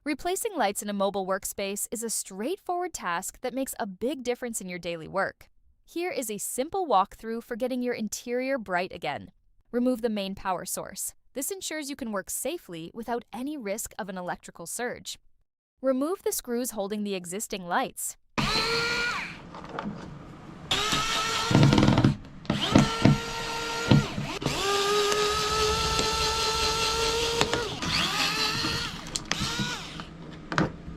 Replacing lights in a mobile workspace is a straightforward task that makes a big difference in your daily work. Here is a simple walkthrough for getting your interior bright again. Remove the main power source. This ensures you can work safely without any risk of an electrical surge. Remove the screws holding the existing lights.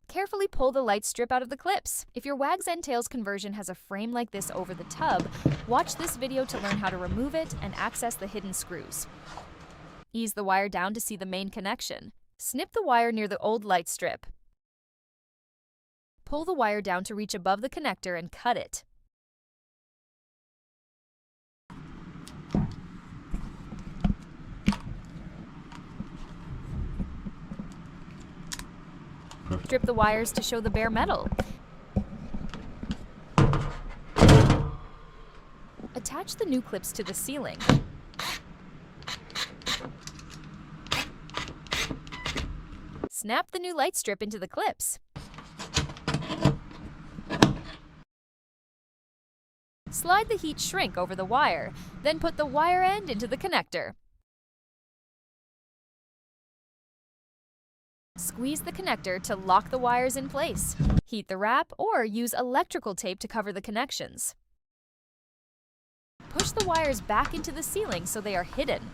Carefully pull the light strip out of the clips. If your Wag'n Tails conversion has a frame like this over the tub, watch this video to learn how to remove it and access the hidden screws. Ease the wire down to see the main connection. Snip the wire near the old light strip. Pull the wire down to reach above the connector and cut it. Strip the wires to show the bare metal. Attach the new clips to the ceiling. Snap the new light strip into the clips. Slide the heat shrink over the wire, then put the wire end into the connector. Squeeze the connector to lock the wires in place. Heat the wrap or use electrical tape to cover the connections. Push the wires back into the ceiling so they are hidden.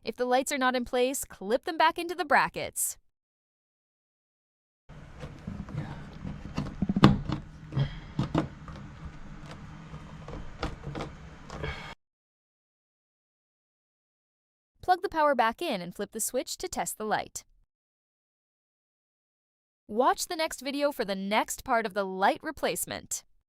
If the lights are not in place, clip them back into the brackets. Plug the power back in and flip the switch to test the light. Watch the next video for the next part of the light replacement.